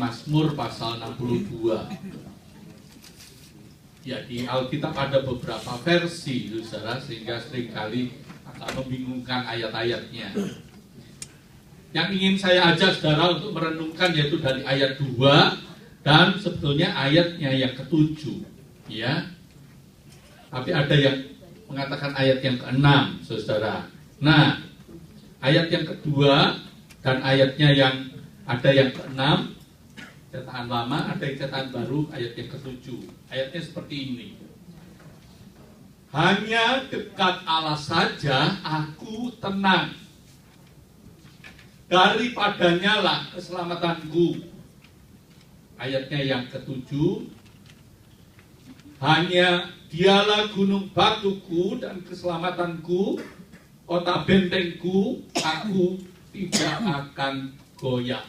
Mazmur pasal 62. Ya, di Alkitab ada beberapa versi, saudara, sehingga seringkali agak membingungkan ayat-ayatnya. Yang ingin saya ajak saudara untuk merenungkan yaitu dari ayat 2 dan sebetulnya ayatnya yang ke-7, ya. Tapi ada yang mengatakan ayat yang ke-6, saudara. Nah, ayat yang kedua dan ayatnya yang ada yang ke-6, cetakan lama, ada yang cetakan baru, ayat yang ke-7. Ayatnya seperti ini. Hanya dekat Allah saja aku tenang. Daripadanya lah keselamatanku. Ayatnya yang ke-7. Hanya dialah gunung batuku dan keselamatanku, kota bentengku, aku tidak akan goyah.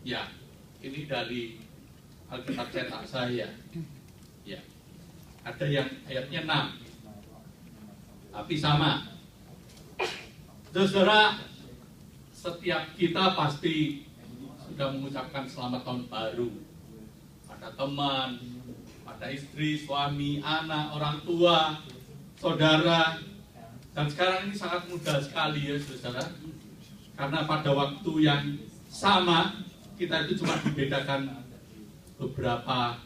Ya, ini dari Alkitab cetak saya. Ya, ada yang ayatnya 6, tapi sama. Saudara, setiap kita pasti sudah mengucapkan selamat tahun baru pada teman, pada istri, suami, anak, orang tua, saudara. Dan sekarang ini sangat mudah sekali ya saudara, karena pada waktu yang sama kita itu cuma dibedakan beberapa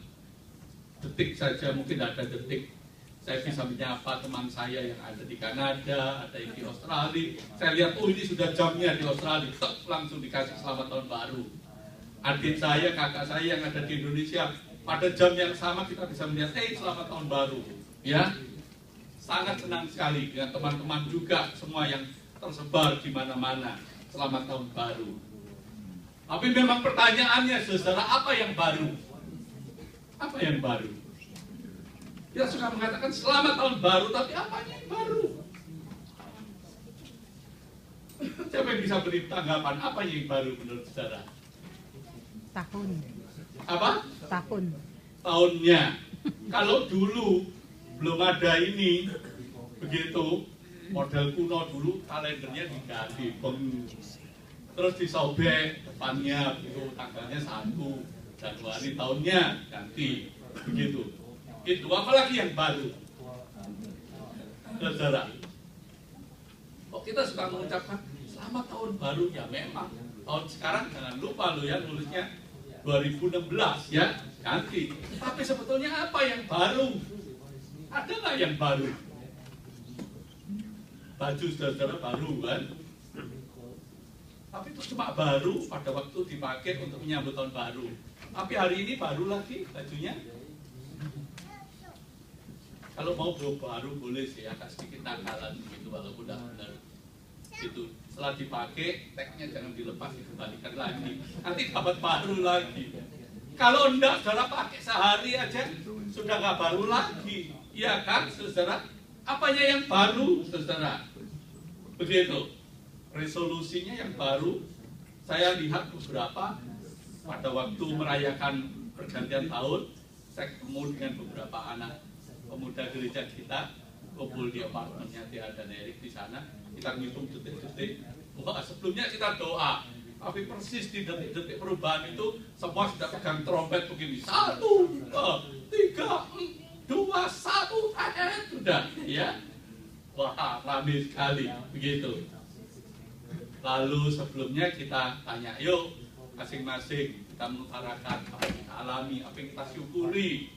detik saja, mungkin ada detik saya bisa menyapa teman saya yang ada di Kanada, ada yang di Australia. Saya lihat, oh ini sudah jamnya di Australia, langsung dikasih selamat tahun baru. Adik saya, kakak saya yang ada di Indonesia, pada jam yang sama kita bisa melihat, selamat tahun baru. Ya, sangat senang sekali dengan teman-teman juga semua yang tersebar di mana-mana. Selamat tahun baru. Tapi memang pertanyaannya, saudara, apa yang baru? Apa yang baru? Kita suka mengatakan selamat tahun baru, tapi apanya yang baru? Siapa yang bisa beri tanggapan apa yang baru menurut saudara? Tahun. Apa? Tahun. Tahunnya. Kalau dulu belum ada ini, begitu model kuno dulu kalendernya diganti, terus disobek depannya, begitu tanggalnya 1 Januari, tahunnya ganti, begitu. Itu apalagi yang baru, saudara. Kok kita suka mengucapkan selamat tahun baru? Ya memang tahun sekarang jangan lupa lo ya, nulisnya 2016 ya, ganti. Tapi sebetulnya apa yang baru? Ada nggak yang baru? Baju saudara baru kan? Tapi itu cuma baru pada waktu dipakai untuk menyambut tahun baru. Tapi hari ini baru lagi bajunya. Kalau mau baru boleh sih, agak sedikit nakalan gitu, walaupun udah benar gitu. Setelah dipakai, tagnya jangan dilepas, dikembalikan lagi. Nanti dapat baru lagi. Kalau enggak, saudara pakai sehari aja sudah nggak baru lagi, iya kan, saudara? Apanya yang baru, saudara? Begitu. Resolusinya yang baru, saya lihat beberapa pada waktu merayakan pergantian tahun, saya ketemu dengan beberapa anak pemuda gereja kita, kumpul di apartemennya Tia dan Erik di sana. Kita ngitung detik-detik. Wah, sebelumnya kita doa, tapi persis di detik-detik perubahan itu semua sudah pegang trompet begini. 1, 2, 3, 2, 1, sudah, ya. Wah, ramai sekali, begitu. Lalu sebelumnya kita tanya, yuk masing-masing kita mengutarakan apa yang kita alami, apa yang kita syukuri.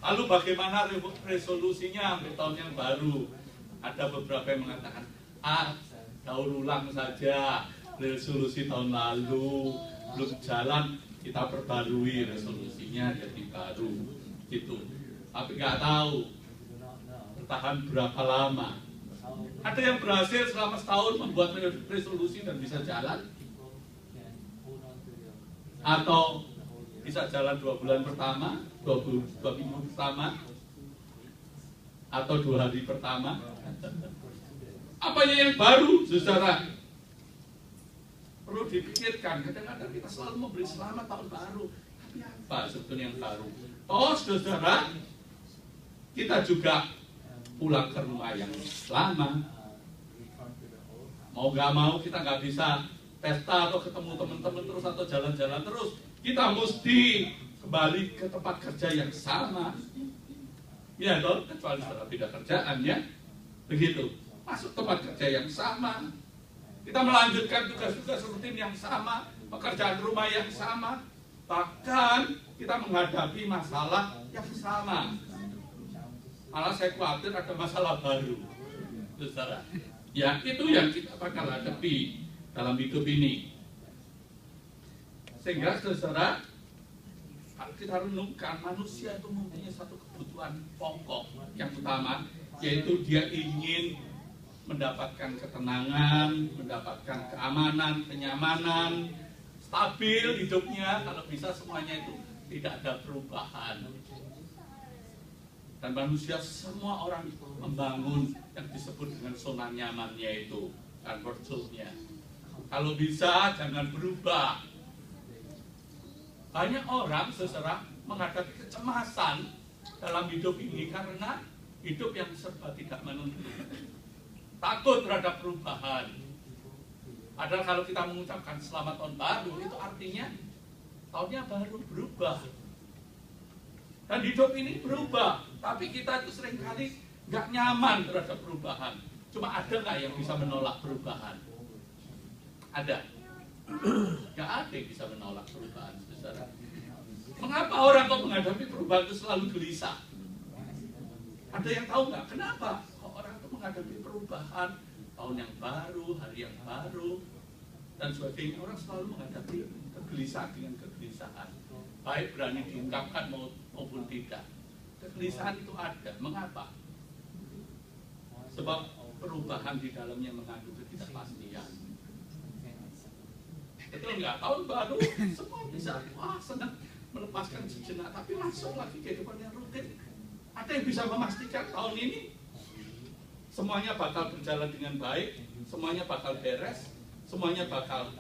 Lalu bagaimana resolusinya untuk tahun yang baru? Ada beberapa yang mengatakan, daur ulang saja resolusi tahun lalu, belum jalan, kita perbarui resolusinya jadi baru, gitu. Tapi nggak tahu bertahan berapa lama. Ada yang berhasil selama setahun membuat resolusi dan bisa jalan, atau bisa jalan 2 bulan pertama, 2 minggu pertama, atau 2 hari pertama. Apanya yang baru, saudara? Perlu dipikirkan. Kadang-kadang kita selalu memberi selamat tahun baru, tapi apa sebetulnya yang baru? Oh, saudara, kita juga pulang ke rumah yang lama. Mau gak mau kita nggak bisa pesta atau ketemu teman-teman terus atau jalan-jalan terus. Kita mesti kembali ke tempat kerja yang sama. Ya toh, kecuali saudara beda kerjaan ya. Begitu. Masuk tempat kerja yang sama. Kita melanjutkan tugas-tugas rutin yang sama, pekerjaan rumah yang sama. Bahkan kita menghadapi masalah yang sama. Malah saya khawatir ada masalah baru. Saudara. Ya, itu yang kita bakal hadapi dalam hidup ini. Sehingga saudara, kalau kita renungkan, manusia itu mempunyai satu kebutuhan pokok yang utama, yaitu dia ingin mendapatkan ketenangan, mendapatkan keamanan, kenyamanan, stabil hidupnya. Kalau bisa semuanya itu tidak ada perubahan. Dan manusia, semua orang membangun yang disebut dengan zona nyamannya itu, comfort zone-nya. Kalau bisa jangan berubah. Banyak orang saudara menghadapi kecemasan dalam hidup ini karena hidup yang serba tidak menentu. Takut terhadap perubahan. Padahal kalau kita mengucapkan selamat tahun baru, itu artinya tahunnya baru berubah. Dan hidup ini berubah, tapi kita itu seringkali nggak nyaman terhadap perubahan. Cuma ada nggak yang bisa menolak perubahan? Ada. Nggak ada yang bisa menolak perubahan, saudara. Mengapa orang kok menghadapi perubahan itu selalu gelisah? Ada yang tahu nggak? Kenapa kok orang itu menghadapi perubahan, tahun yang baru, hari yang baru, dan sebagainya? Orang selalu menghadapi kegelisahan dengan kegelisahan. Baik berani diungkapkan maupun tidak. Kegelisahan itu ada. Mengapa? Sebab perubahan di dalamnya mengandung ketidakpastian. Betul nggak? Tahun baru semua bisa senang melepaskan sejenak, tapi masuk lagi kehidupan yang rutin. Ada yang bisa memastikan tahun ini semuanya bakal berjalan dengan baik, semuanya bakal beres, semuanya bakal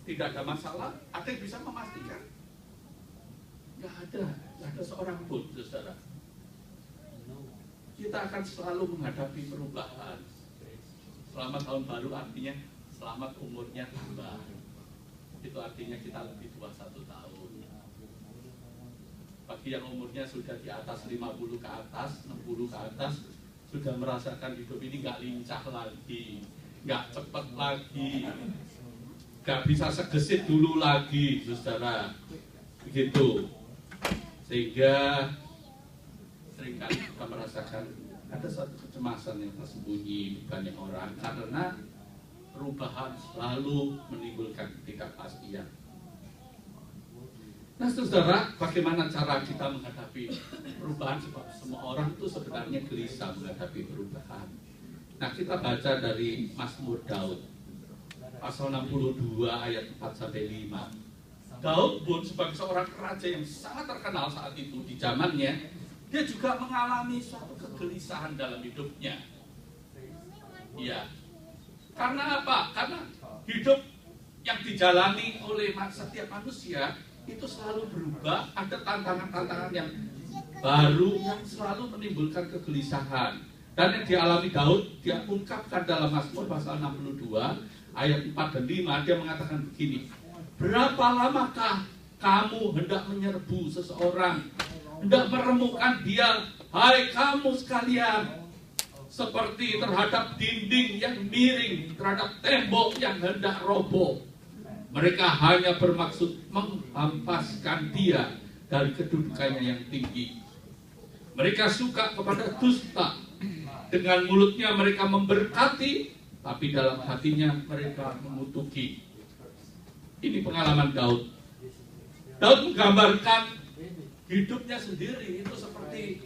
tidak ada masalah? Ada yang bisa memastikan? Nggak ada seorang pun, saudara. Kita akan selalu menghadapi perubahan. Selamat tahun baru artinya selamat umurnya tambah. Itu artinya kita lebih tua 1 tahun. Bagi yang umurnya sudah di atas 50 ke atas, 60 ke atas, sudah merasakan hidup ini nggak lincah lagi, nggak cepat lagi, nggak bisa segesit dulu lagi, saudara. Begitu. Sehingga seringkali kita merasakan ada satu kecemasan yang tersembunyi di banyak orang karena perubahan selalu menimbulkan ketidakpastian. Nah, saudara, bagaimana cara kita menghadapi perubahan? Sebab semua orang itu sebenarnya gelisah menghadapi perubahan. Nah, kita baca dari Mazmur Daud, pasal 62 ayat 4-5. Daud pun sebagai seorang raja yang sangat terkenal saat itu di zamannya, dia juga mengalami suatu kegelisahan dalam hidupnya. Iya. Karena apa? Karena hidup yang dijalani oleh setiap manusia itu selalu berubah, ada tantangan-tantangan yang baru yang selalu menimbulkan kegelisahan. Dan yang dialami Daud, dia ungkapkan dalam Mazmur pasal 62 ayat 4 dan 5, dia mengatakan begini: berapa lamakah kamu hendak menyerbu seseorang, hendak meremukkan dia, hai kamu sekalian, seperti terhadap dinding yang miring, terhadap tembok yang hendak roboh. Mereka hanya bermaksud menghampaskan dia dari kedudukannya yang tinggi. Mereka suka kepada dusta. Dengan mulutnya mereka memberkati, tapi dalam hatinya mereka mengutuki. Ini pengalaman Daud. Daud menggambarkan hidupnya sendiri itu seperti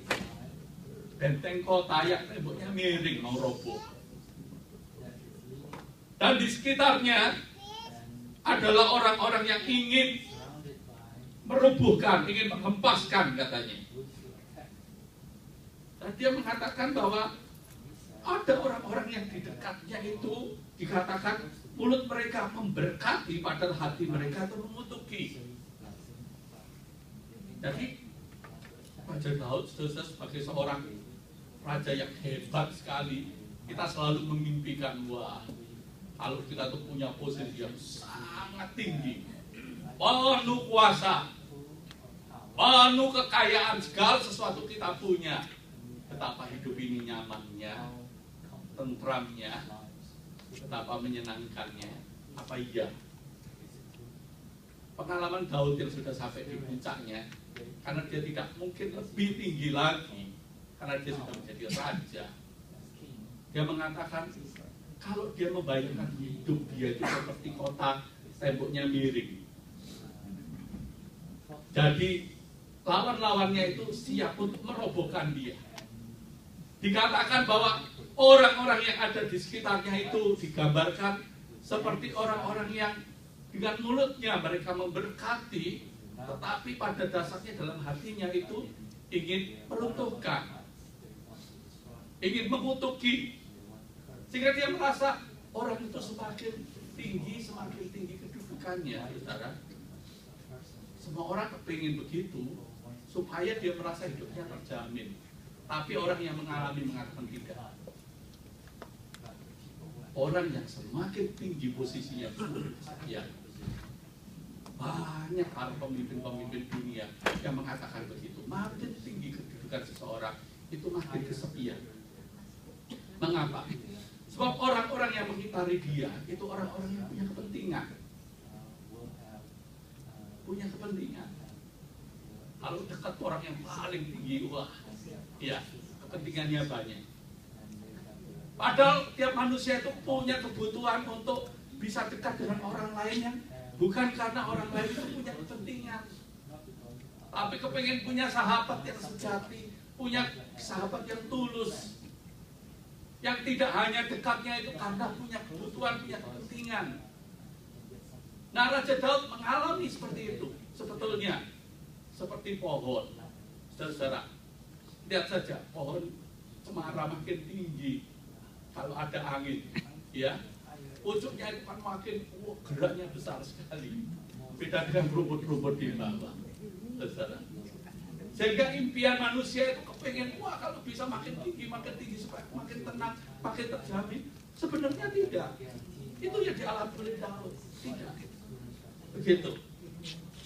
benteng kota yang temboknya miring mau roboh. Dan di sekitarnya adalah orang-orang yang ingin merubuhkan, ingin menghempaskan katanya. Dan dia mengatakan bahwa ada orang-orang yang di dekatnya itu dikatakan mulut mereka memberkati, padahal hati mereka itu mengutuki. Jadi Raja Daud sebagai seorang raja yang hebat sekali, kita selalu memimpikan, wah, kalau kita tuh punya posisi yang sangat tinggi, penuh kuasa, penuh kekayaan, segala sesuatu kita punya. Betapa hidup ini nyamannya, tentramnya, betapa menyenangkannya. Apa iya? Pengalaman Daud yang sudah sampai di puncaknya, karena dia tidak mungkin lebih tinggi lagi, karena dia sudah menjadi raja. Dia mengatakan, kalau dia membayangkan hidup dia itu seperti kota temboknya miring. Jadi lawan-lawannya itu siap untuk merobohkan dia. Dikatakan bahwa orang-orang yang ada di sekitarnya itu digambarkan seperti orang-orang yang dengan mulutnya mereka memberkati, tetapi pada dasarnya dalam hatinya itu ingin meruntuhkan, ingin mengutuki, sehingga dia merasa orang itu semakin tinggi kedudukannya, saudara. Semua orang kepingin begitu supaya dia merasa hidupnya terjamin. Tapi orang yang mengalami mengatakan tidak. Orang yang semakin tinggi posisinya, ya, banyak para pemimpin-pemimpin dunia yang mengatakan begitu. Makin tinggi kedudukan seseorang, itu makin kesepian. Mengapa? Sebab orang-orang yang mengitari dia itu orang-orang yang punya kepentingan. Punya kepentingan. Kalau dekat orang yang paling tinggi, wah, ya, kepentingannya banyak. Padahal tiap manusia itu punya kebutuhan untuk bisa dekat dengan orang lain yang bukan karena orang lain itu punya kepentingan, tapi kepengen punya sahabat yang sejati, punya sahabat yang tulus, yang tidak hanya dekatnya itu karena punya kebutuhan, punya kepentingan. Nah, Raja Daud mengalami seperti itu sebetulnya, seperti pohon. Saudara, lihat saja pohon cemara makin tinggi kalau ada angin, ya. Pucuknya itu kan makin geraknya besar sekali. Beda dengan rumput-rumput di bawah. Saudara. Sehingga impian manusia itu kepengen, wah kalau bisa makin tinggi supaya makin tenang, makin terjamin. Sebenarnya tidak. Itu yang dialami oleh Daud. Tidak. Begitu.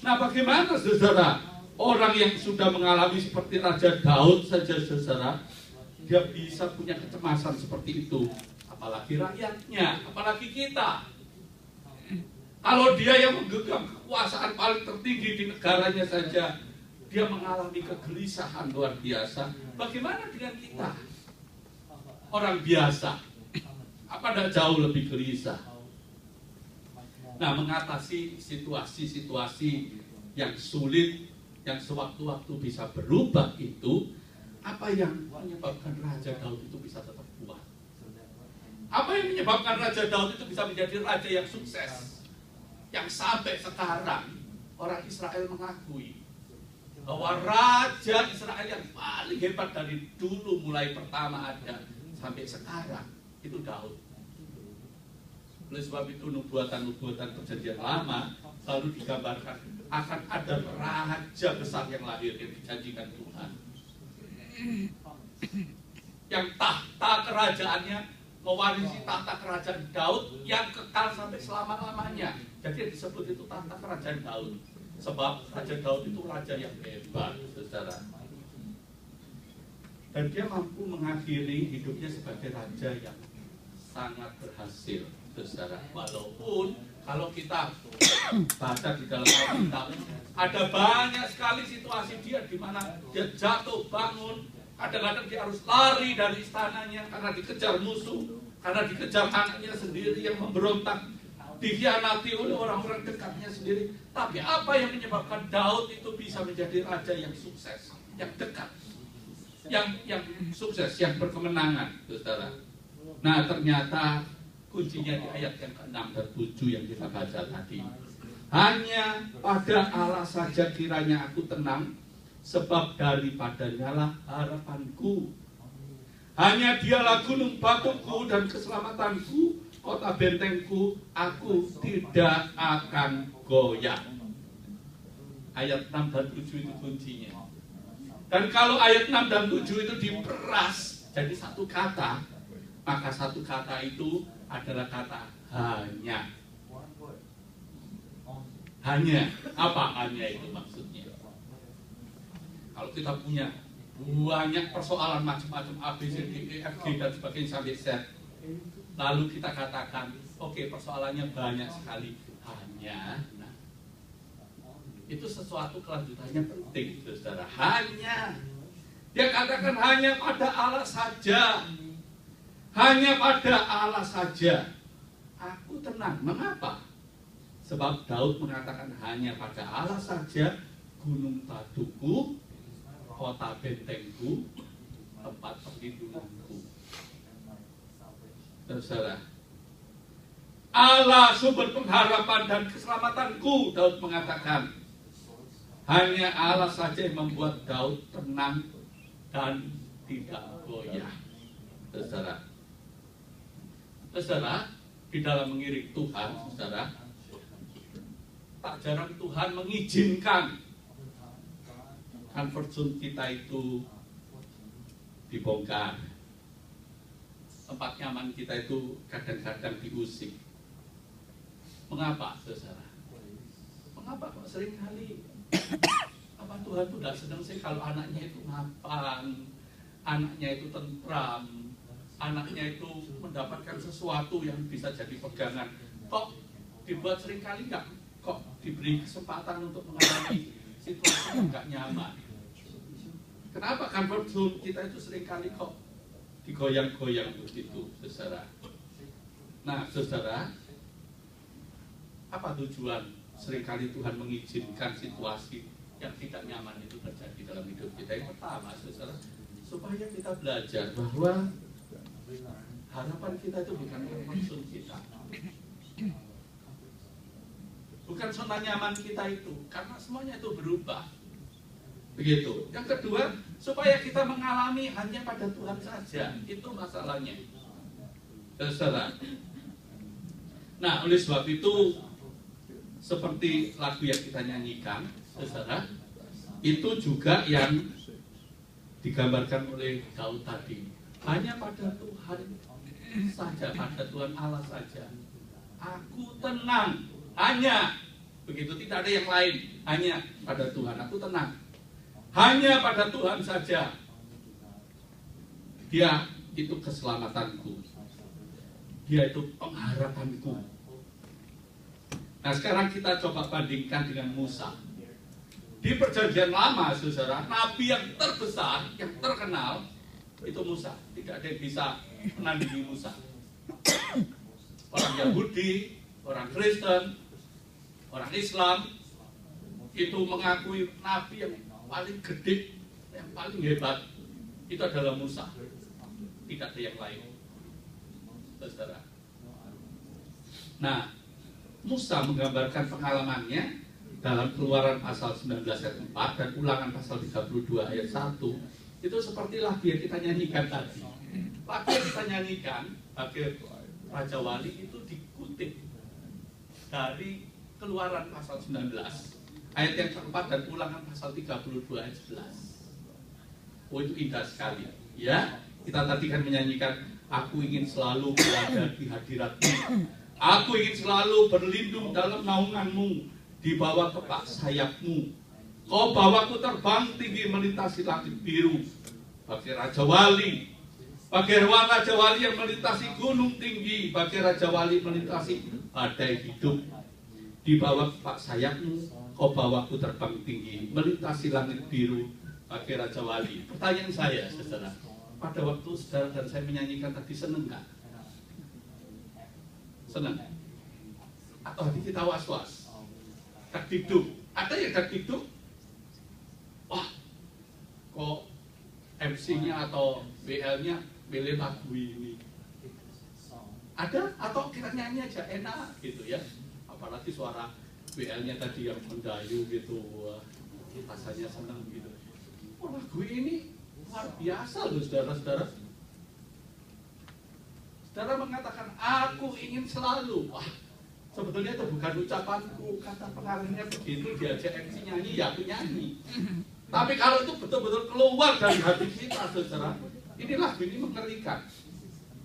Nah, bagaimana saudara? Orang yang sudah mengalami seperti Raja Daud saja saudara, dia bisa punya kecemasan seperti itu. Apalagi rakyatnya, apalagi kita. Kalau dia yang menggenggam kekuasaan paling tertinggi di negaranya saja, dia mengalami kegelisahan luar biasa. Bagaimana dengan kita? Orang biasa, apa tidak jauh lebih gelisah? Nah, mengatasi situasi-situasi yang sulit, yang sewaktu-waktu bisa berubah itu, apa yang menyebabkan Raja Daud itu bisa tetap kuat? Apa yang menyebabkan Raja Daud itu bisa menjadi raja yang sukses? Yang sampai sekarang orang Israel mengakui bahwa Raja Israel yang paling hebat dari dulu mulai pertama ada sampai sekarang itu Daud. Oleh sebab itu nubuatan-nubuatan perjanjian lama selalu digambarkan akan ada raja besar yang lahir yang dijanjikan Tuhan, yang tahta kerajaannya mewarisi tahta kerajaan Daud yang kekal sampai selama-lamanya. Jadi disebut itu tahta kerajaan Daud, sebab Raja Daud itu raja yang hebat, saudara. Dan dia mampu mengakhiri hidupnya sebagai raja yang sangat berhasil, saudara. Walaupun kalau kita baca di dalam Alkitab, ada banyak sekali situasi dia di mana dia jatuh bangun. Kadang-kadang dia harus lari dari istananya karena dikejar musuh, karena dikejar anaknya sendiri yang memberontak, dikhianati oleh orang-orang dekatnya sendiri. Tapi apa yang menyebabkan Daud itu bisa menjadi raja yang sukses, yang dekat, yang sukses, yang berkemenangan, saudara? Nah, ternyata kuncinya di ayat yang ke-6 dan 7 yang kita baca tadi. Hanya pada Allah saja kiranya aku tenang, sebab daripadanya lah harapanku. Hanya dialah gunung batuku dan keselamatanku, kota bentengku, aku tidak akan goyah. Ayat 6 dan 7 itu kuncinya. Dan kalau ayat 6 dan 7 itu diperas jadi satu kata, maka satu kata itu adalah kata hanya. Hanya, apa hanya itu maksudnya? Kalau kita punya banyak persoalan macam-macam A, B, C, D, E, F, G dan sebagainya sampai Z, lalu kita katakan, oke, persoalannya banyak sekali, hanya, nah, itu sesuatu kelanjutannya penting, saudara. Hanya, dia katakan hanya pada Allah saja, hanya pada Allah saja. Aku tenang. Mengapa? Sebab Daud mengatakan hanya pada Allah saja gunung batuku, kota bentengku, tempat perlindunganku. Saudara, Allah sumber pengharapan dan keselamatanku, Daud mengatakan. Hanya Allah saja yang membuat Daud tenang dan tidak goyah. Saudara, di dalam mengiring Tuhan, saudara, tak jarang Tuhan mengizinkan comfort zone kita itu dibongkar. Tempat nyaman kita itu kadang-kadang diusik. Mengapa, saudara? Mengapa kok sering kali apa Tuhan tuh tidak senang sih kalau anaknya itu mapan, anaknya itu tentram, anaknya itu mendapatkan sesuatu yang bisa jadi pegangan. Kok dibuat sering kali nggak? Kok diberi kesempatan untuk mengalami situasi yang nggak nyaman? Kenapa comfort zone kita itu sering kali kok digoyang-goyang begitu, saudara? Nah, saudara, apa tujuan seringkali Tuhan mengizinkan situasi yang tidak nyaman itu terjadi dalam hidup kita? Yang pertama, saudara, supaya kita belajar bahwa harapan kita itu bukan maksud kita, bukan zona nyaman kita itu, karena semuanya itu berubah. Begitu. Yang kedua, supaya kita mengalami hanya pada Tuhan saja. Itu masalahnya, saudara. Nah, oleh sebab itu, seperti lagu yang kita nyanyikan, saudara, itu juga yang digambarkan oleh Daud tadi. Hanya pada Tuhan saja, pada Tuhan Allah saja. Aku tenang, hanya begitu, tidak ada yang lain. Hanya pada Tuhan, aku tenang. Hanya pada Tuhan saja. Dia itu keselamatanku. Dia itu pengharapanku. Nah, sekarang kita coba bandingkan dengan Musa. Di perjanjian lama, saudara, nabi yang terbesar, yang terkenal, itu Musa. Tidak ada yang bisa menandingi Musa. Orang Yahudi, orang Kristen, orang Islam, itu mengakui nabi yang paling gede, yang paling hebat, itu adalah Musa. Tidak ada yang lain, saudara. Nah, Musa menggambarkan pengalamannya dalam Keluaran pasal 19 ayat 4 dan Ulangan pasal 32 ayat 1. Itu seperti lagu yang kita nyanyikan tadi. Lagu yang kita nyanyikan bagi Raja Wali itu dikutip dari Keluaran pasal 19 ayat yang keempat dan Ulangan pasal 32 ayat 11. Oh, itu indah sekali. Ya, kita tadi kan menyanyikan, aku ingin selalu berada di hadirat-Mu. Aku ingin selalu berlindung dalam naungan-Mu, di bawah kepak sayap-Mu. Kau bawaku terbang tinggi melintasi langit biru. Bagi Raja Wali, bagi Raja Wali yang melintasi gunung tinggi, bagi Raja Wali melintasi badai hidup. Di bawah kepak sayap-Mu, kau bawaku terbang tinggi melintasi langit biru. Bagi Raja Wali. Pertanyaan saya, saudara, pada waktu saudara dan saya menyanyikan tadi, seneng nggak? Senang? Atau hati kita was-was? Dakdikduk? Ada yang dakdikduk? Wah, kok MC-nya atau BL-nya pilih lagu ini? Ada? Atau kita nyanyi aja enak gitu ya? Apalagi suara BL-nya tadi yang mendayu gitu, rasanya senang gitu. Oh, lagu ini luar biasa loh, saudara-saudara. Saudara mengatakan, aku ingin selalu. Wah, sebetulnya itu bukan ucapanku. Kata pengarangnya begitu, diajak MC nyanyi, ya aku nyanyi. Tapi kalau itu betul-betul keluar dari hati kita, saudara, ini lagu ini mengerikan.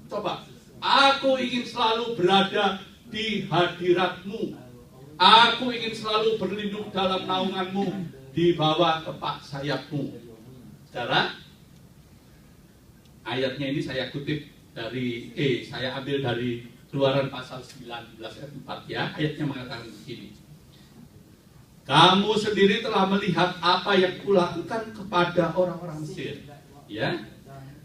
Coba, aku ingin selalu berada di hadirat-Mu. Aku ingin selalu berlindung dalam naunganmu, di bawah kepak sayapmu. Saudara, ayatnya ini saya kutip dari saya ambil dari Keluaran pasal 19 ayat 4 ya. Ayatnya mengatakan begini. Kamu sendiri telah melihat apa yang kulakukan kepada orang-orang Mesir, ya.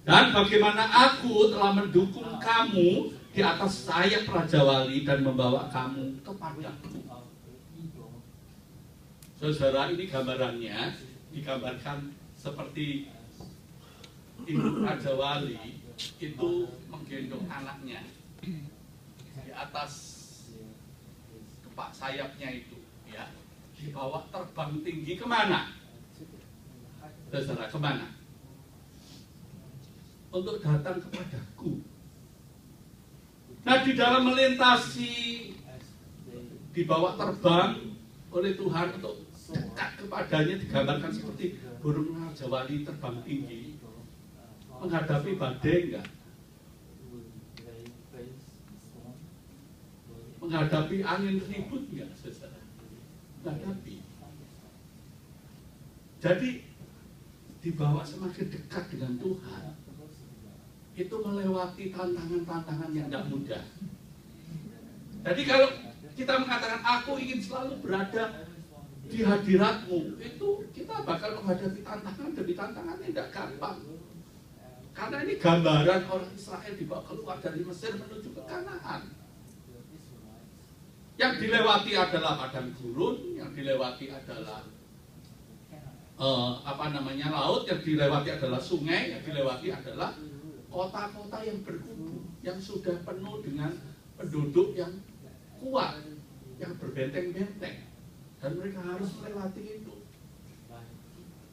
Dan bagaimana aku telah mendukung kamu di atas sayap Raja Wali dan membawa kamu kepadaku. Saudara, ini gambarannya digambarkan seperti ibu Raja Wali itu menggendong anaknya di atas kepak sayapnya itu, ya, dibawa terbang tinggi kemana? Saudara, kemana? Untuk datang kepadaku. Nah, di dalam melintasi, dibawa terbang oleh Tuhan untuk dekat kepadanya, digambarkan seperti burung Raja Wali terbang tinggi menghadapi badai enggak? Menghadapi angin ribut enggak, saudara? Menghadapi. Jadi dibawa semakin dekat dengan Tuhan, itu melewati tantangan-tantangan yang tidak mudah. Jadi kalau kita mengatakan aku ingin selalu berada di hadiratmu, itu kita bakal menghadapi tantangan demi tantangan yang tidak gampang. Karena ini gambaran orang Israel dibawa keluar dari Mesir menuju ke Kanaan. Yang dilewati adalah padang gurun, yang dilewati adalah laut, yang dilewati adalah sungai, yang dilewati adalah kota-kota yang berkubu, yang sudah penuh dengan penduduk yang kuat, yang berbenteng-benteng, dan mereka harus melewati itu.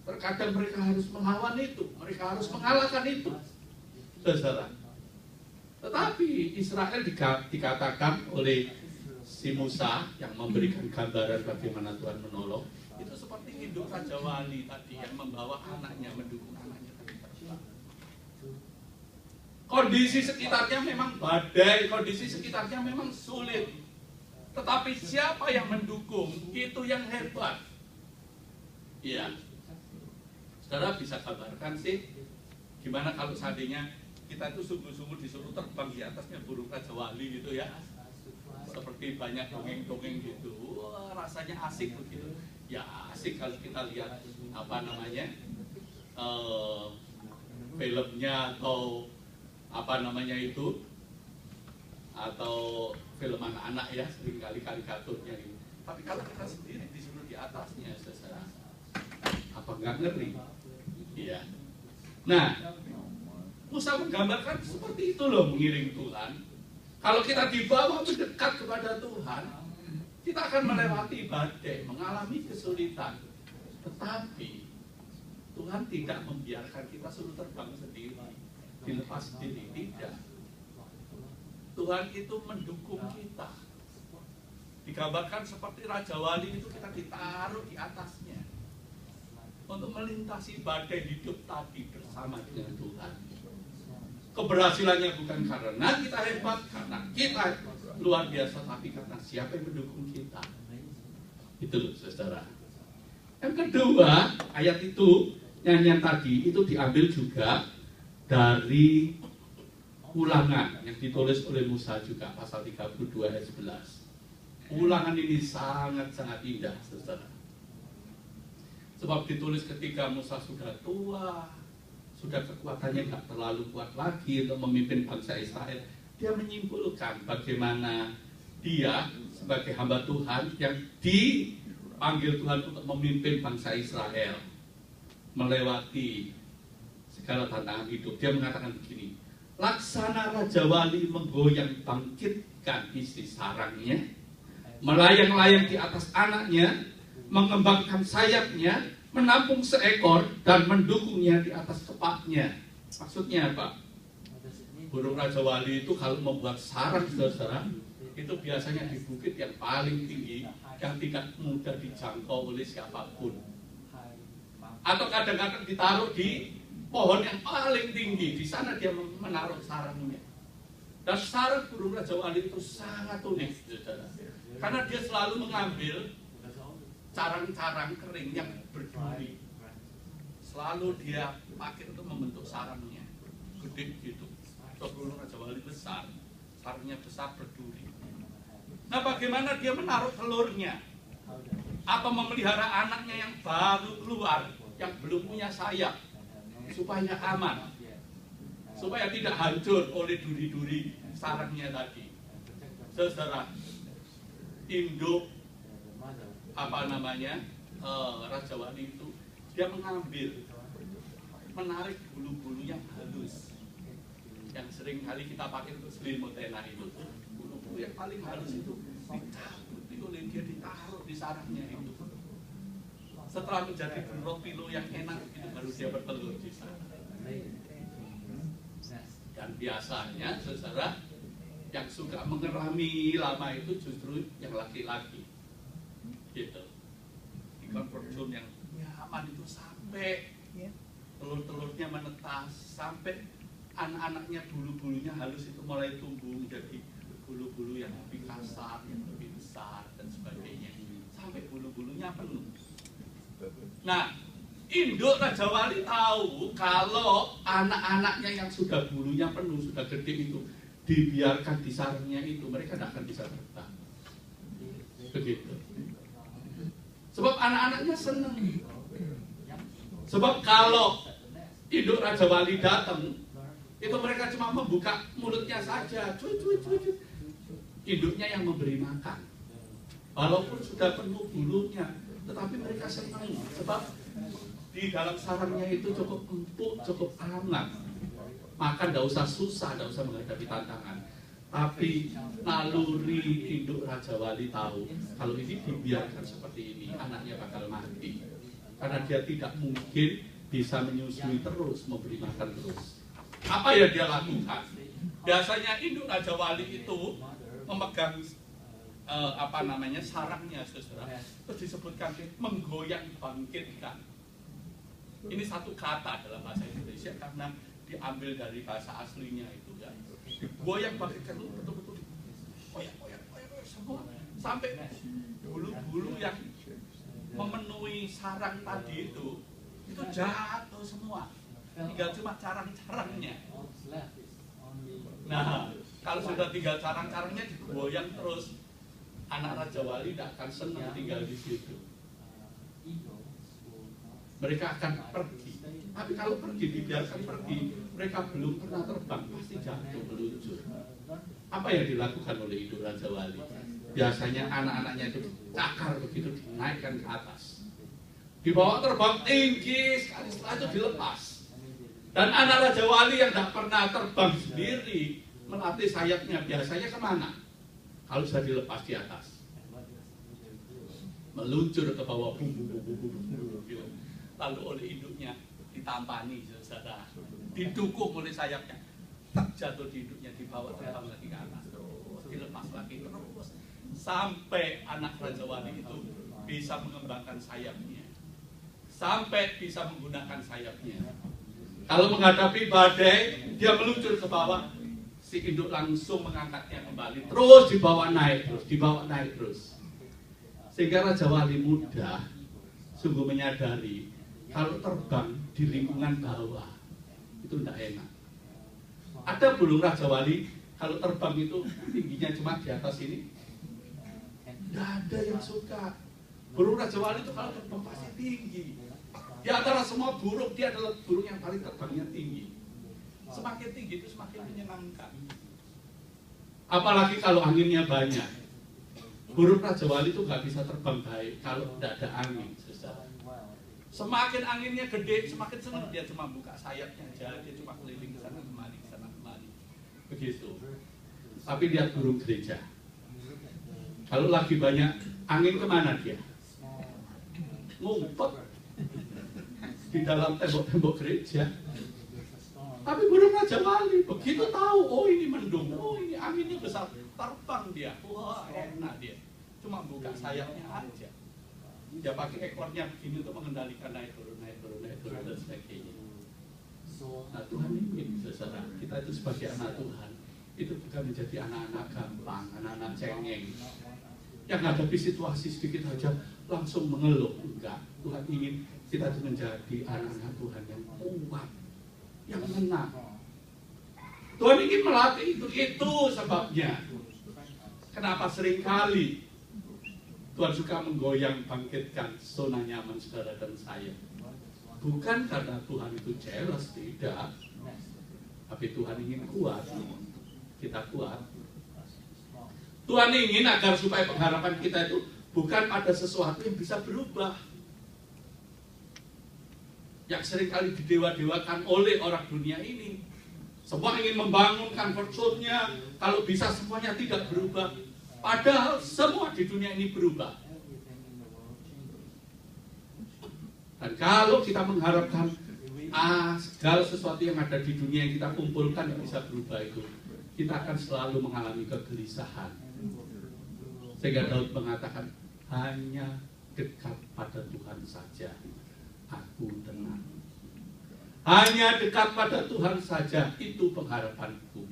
Terkadang mereka harus melawan itu, mereka harus mengalahkan itu, saudara. Tetapi Israel dikatakan oleh si Musa yang memberikan gambaran bagaimana Tuhan menolong, itu seperti induk Raja Wali tadi yang membawa anaknya, mendukung anaknya tadi terbang. Kondisi sekitarnya memang badai, kondisi sekitarnya memang sulit. Tetapi siapa yang mendukung, itu yang hebat. Iya. Saudara bisa kabarkan sih, gimana kalau seandainya kita itu sungguh-sungguh disuruh terbang di atasnya burung Raja Wali gitu ya. Seperti banyak dongeng-dongeng gitu. Wah, rasanya asik begitu. Ya asik kalau kita lihat filmnya atau atau film anak-anak ya, seringkali karikaturnya gitu. Tapi kalau kita sendiri disuruh di atasnya, saudara, apa nggak ngeri? Iya. Nah, Musa menggambarkan seperti itu loh, mengiring Tuhan. Kalau kita dibawa mendekat kepada Tuhan, kita akan melewati badai, mengalami kesulitan. Tetapi Tuhan tidak membiarkan kita suruh terbang sendiri, dilepas sendiri, tidak. Tuhan itu mendukung kita. Digambarkan seperti Raja Wali itu kita ditaruh di atasnya untuk melintasi badai hidup tadi bersama dengan Tuhan. Keberhasilannya bukan karena kita hebat, karena kita luar biasa, tapi karena siapa yang mendukung kita. Itu loh, saudara. Yang kedua, ayat itu, nyanyian tadi itu diambil juga dari Ulangan yang ditulis oleh Musa juga, pasal 32 ayat 11. Ulangan ini sangat-sangat indah, saudara. Sebab ditulis ketika Musa sudah tua, sudah kekuatannya nggak terlalu kuat lagi untuk memimpin bangsa Israel. Dia menyimpulkan bagaimana dia sebagai hamba Tuhan yang dipanggil Tuhan untuk memimpin bangsa Israel melewati segala tantangan hidup. Dia mengatakan begini, laksana Raja Wali menggoyang bangkitkan isi sarangnya, melayang-layang di atas anaknya, mengembangkan sayapnya, menampung seekor dan mendukungnya di atas kepaknya. Maksudnya apa? Burung Raja Wali itu kalau membuat sarang, saudara, itu biasanya di bukit yang paling tinggi, yang tidak mudah dijangkau oleh siapapun. Atau kadang-kadang ditaruh di pohon yang paling tinggi, di sana dia menaruh sarangnya. Dan sarang burung Raja Wali itu sangat unik, saudara. Karena dia selalu mengambil carang-carang kering yang berduri. Selalu dia pakai untuk membentuk sarangnya. Gede gitu. Burung Raja Wali besar, sarangnya besar berduri. Nah, bagaimana dia menaruh telurnya? Apa memelihara anaknya yang baru keluar, yang belum punya sayap, supaya aman, supaya tidak hancur oleh duri-duri sarangnya tadi. Saudara, induk Raja Wali itu dia mengambil, menarik bulu-bulu yang halus, yang sering kali kita pakai untuk selimutena itu. Bulu-bulu yang paling halus itu dicabut oleh dia, ditaruh di sarangnya itu. Setelah menjadi pilo yang enak itu baru dia bertelur di sana. Dan biasanya saudara yang suka mengerami lama itu justru yang laki-laki, gitu. Di comfort zone yang nyaman itu sampai telur-telurnya menetas, sampai anak-anaknya bulu-bulunya halus itu mulai tumbuh menjadi bulu-bulu yang lebih kasar, yang lebih besar dan sebagainya, sampai bulu-bulunya penuh. Nah, induk Raja Wali tahu kalau anak-anaknya yang sudah bulunya penuh, sudah gede itu dibiarkan di sarangnya itu, mereka tidak akan bisa terbang. Begitu. Sebab anak-anaknya senang. Sebab kalau induk Raja Wali datang, itu mereka cuma membuka mulutnya saja, induknya yang memberi makan. Walaupun sudah penuh bulunya, tetapi mereka senang. Sebab di dalam sarangnya itu cukup empuk, cukup hangat. Makan tidak usah susah, tidak usah menghadapi tantangan. Tapi naluri induk Raja Wali tahu, kalau ini dibiarkan seperti ini, anaknya bakal mati. Karena dia tidak mungkin bisa menyusui terus, memberi makan terus. Apa yang dia lakukan? Biasanya induk Raja Wali itu memegang sarangnya, saudara. Terus disebutkan menggoyang bangkitkan. Ini satu kata dalam bahasa Indonesia karena diambil dari bahasa aslinya itu ya. Goyang bangkitkan itu betul-betul goyang semua sampai bulu-bulu yang memenuhi sarang tadi itu jatuh semua. Tinggal cuma carang-carangnya. Nah, kalau sudah tinggal carang-carangnya digoyang terus, anak Raja Wali tidak akan senang tinggal di situ. Mereka akan pergi. Tapi kalau pergi, dibiarkan pergi, mereka belum pernah terbang, pasti jatuh meluncur. Apa yang dilakukan oleh induk Raja Wali? Biasanya anak-anaknya itu cakar begitu, dinaikkan ke atas, dibawa terbang tinggi sekali, setelah itu dilepas. Dan anak Raja Wali yang tidak pernah terbang sendiri, melatih sayapnya, biasanya kemana? Kalau sudah dilepas di atas, meluncur ke bawah, lalu oleh induknya ditampani, saudara, didukung oleh sayapnya, tak jatuh di induknya, dibawa terbang lagi ke atas, terus dilepas lagi terus, sampai anak Raja Wali itu bisa mengembangkan sayapnya, sampai bisa menggunakan sayapnya. Kalau menghadapi badai, dia meluncur ke bawah, si induk langsung mengangkatnya kembali, terus dibawa naik terus. Sehingga Raja Wali muda sungguh menyadari kalau terbang di lingkungan bawah itu tidak enak. Ada burung Raja Wali kalau terbang itu tingginya cuma di atas ini, tidak ada yang suka. Burung Raja Wali itu kalau terbang pasti tinggi. Di antara semua burung, dia adalah burung yang paling terbangnya tinggi. Semakin tinggi itu semakin menyenangkan. Apalagi kalau anginnya banyak. Burung Raja Wali itu nggak bisa terbang baik kalau tidak ada angin. Semakin anginnya gede, semakin senang dia cuma buka sayapnya aja, dia cuma keliling sana kemari. Begitu. Tapi lihat burung gereja. Kalau lagi banyak angin, kemana dia? Ngumpet di dalam tembok-tembok gereja. Tapi burung Raja Wali begitu tahu, oh ini mendung, oh ini anginnya besar, terbang dia, wah enak dia. Cuma buka sayapnya aja. Dia pakai ekornya begini untuk mengendalikan naik turun dan sebagainya. Nah, Tuhan ingin saudara kita itu sebagai anak Tuhan itu bukan menjadi anak-anak gampang, anak-anak cengeng. yang menghadapi situasi sedikit saja langsung mengeluh. Enggak, Tuhan ingin kita menjadi anak-anak Tuhan yang kuat, yang menang. Tuhan ingin melatih itu sebabnya. Kenapa seringkali Tuhan suka menggoyang bangkitkan zona nyaman saudara dan saya. Bukan karena Tuhan itu jealous, tidak. Tapi Tuhan ingin kuat, kita kuat. Tuhan ingin agar supaya pengharapan kita itu bukan pada sesuatu yang bisa berubah, yang seringkali didewa-dewakan oleh orang dunia ini. Semua ingin membangun comfort zone-nya, kalau bisa semuanya tidak berubah. Padahal semua di dunia ini berubah. Dan kalau kita mengharapkan segala sesuatu yang ada di dunia yang kita kumpulkan yang bisa berubah itu, kita akan selalu mengalami kegelisahan. Sehingga Daud mengatakan, hanya dekat pada Tuhan saja aku tenang. Hanya dekat pada Tuhan saja, itu pengharapanku.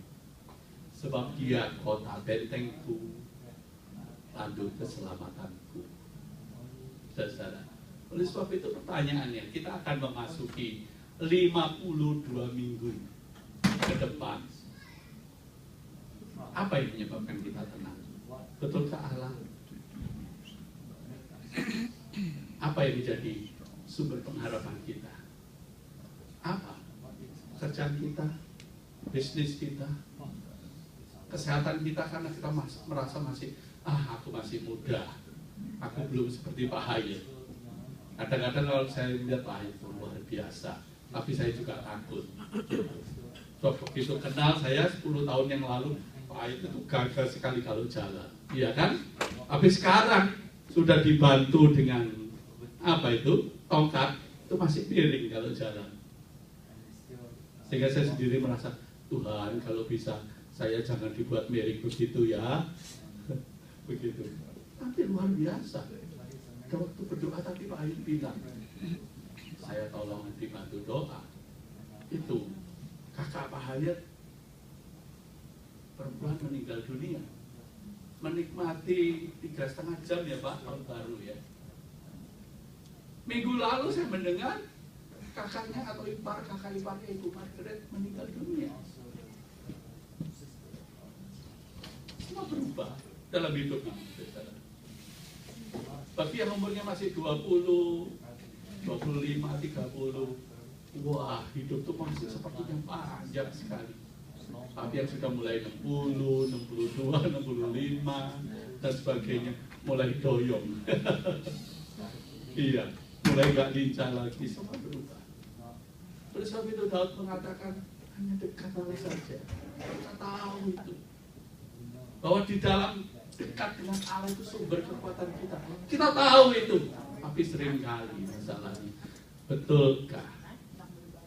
Sebab Dia kota bentengku, tanduk keselamatanku. Saudara, oleh sebab itu pertanyaannya, kita akan memasuki 52 minggu ke depan. Apa yang menyebabkan kita tenang? Betulkah Allah? Apa yang menjadi sumber pengharapan kita? Apa? Kerjaan kita, bisnis kita, kesehatan kita, karena kita merasa masih, aku masih muda, aku belum seperti Pak Hayat. Kadang-kadang kalau saya lihat Pak Hayat itu luar biasa, tapi saya juga takut. So, begitu kenal saya 10 tahun yang lalu, Pak Hayat itu gagal sekali kalau jalan, iya kan? Tapi sekarang sudah dibantu dengan tongkat, itu masih miring kalau jalan. Sehingga saya sendiri merasa, Tuhan kalau bisa saya jangan dibuat miring begitu ya. Begitu. Tapi luar biasa. Ada waktu berdoa tadi Pak Hayat bilang, saya tolong dibantu doa. Itu kakak Pak Hayat, perempuan meninggal dunia. Menikmati 3,5 jam ya Pak, tahun baru ya. Minggu lalu saya mendengar kakaknya atau kakak iparnya Ibu Margaret meninggal dunia. Semua berubah dalam hidupnya. Bagi yang umurnya masih 20, 25, 30, wah hidup itu masih sepertinya panjang sekali. Tapi yang sudah mulai 60, 62, 65 dan sebagainya mulai doyong. Iya, mulai gak lincah lagi, semua berubah. Oleh sebab itu Daud mengatakan, hanya dekat Allah saja. Kita tahu itu, bahwa di dalam dekat dengan Allah itu sumber kekuatan kita. Kita tahu itu, tapi seringkali masalahnya, betulkah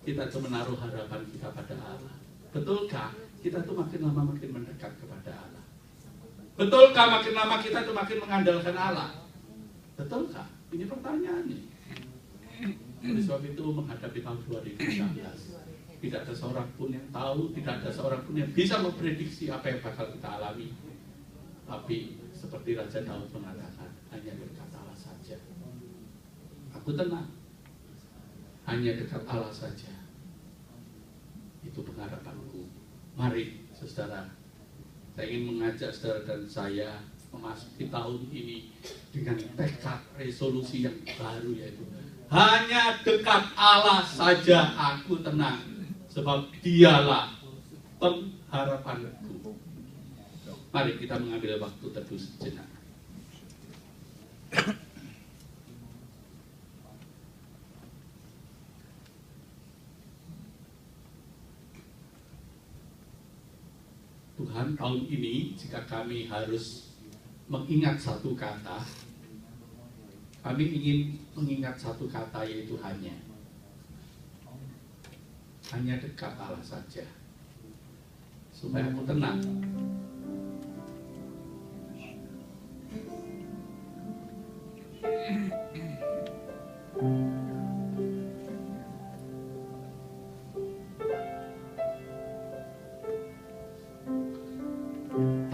kita itu menaruh harapan kita pada Allah? Betulkah kita itu makin lama makin mendekat kepada Allah? Betulkah makin lama kita itu makin mengandalkan Allah? Betulkah? Ini pertanyaannya. Oleh sebab itu menghadapi tahun 2019, tidak ada seorang pun yang tahu, tidak ada seorang pun yang bisa memprediksi apa yang bakal kita alami. Tapi seperti Raja Daud mengatakan, hanya dekat Allah saja aku tenang. Hanya dekat Allah saja, itu pengharapanku. Mari saudara, saya ingin mengajak saudara dan saya memasuki tahun ini dengan tekad resolusi yang baru, yaitu hanya dekat Allah saja aku tenang, sebab Dialah pengharapanku. Mari kita mengambil waktu teduh sejenak. Tuhan, tahun ini jika kami harus mengingat satu kata, kami ingin mengingat satu kata, yaitu hanya dekat Allah saja, supaya aku tenang.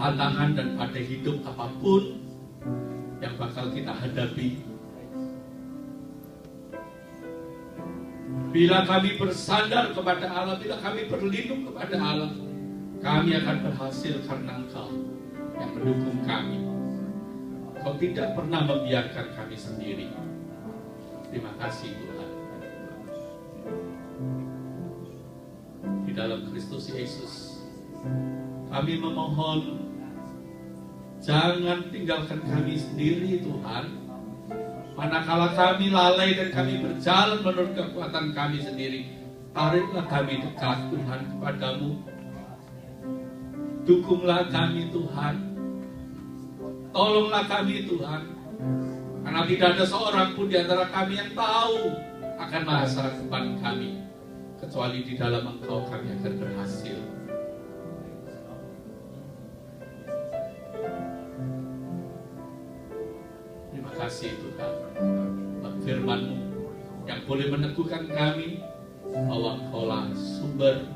Tantangan dan pada hidup apapun yang bakal kita hadapi. Bila kami bersandar kepada Allah, bila kami berlindung kepada Allah, kami akan berhasil karena Engkau yang mendukung kami. Kau tidak pernah membiarkan kami sendiri. Terima kasih Tuhan. Di dalam Kristus Yesus, kami memohon, jangan tinggalkan kami sendiri Tuhan. Manakala kami lalai dan kami berjalan menurut kekuatan kami sendiri, tariklah kami dekat Tuhan kepadamu. Dukunglah kami Tuhan. Tolonglah kami Tuhan. Karena tidak ada seorang pun di antara kami yang tahu akan masa depan kami, kecuali di dalam Engkau kami akan berhasil. Terima kasih Tuhan. Firman-Mu yang boleh meneguhkan kami bahwa Engkaulah sumber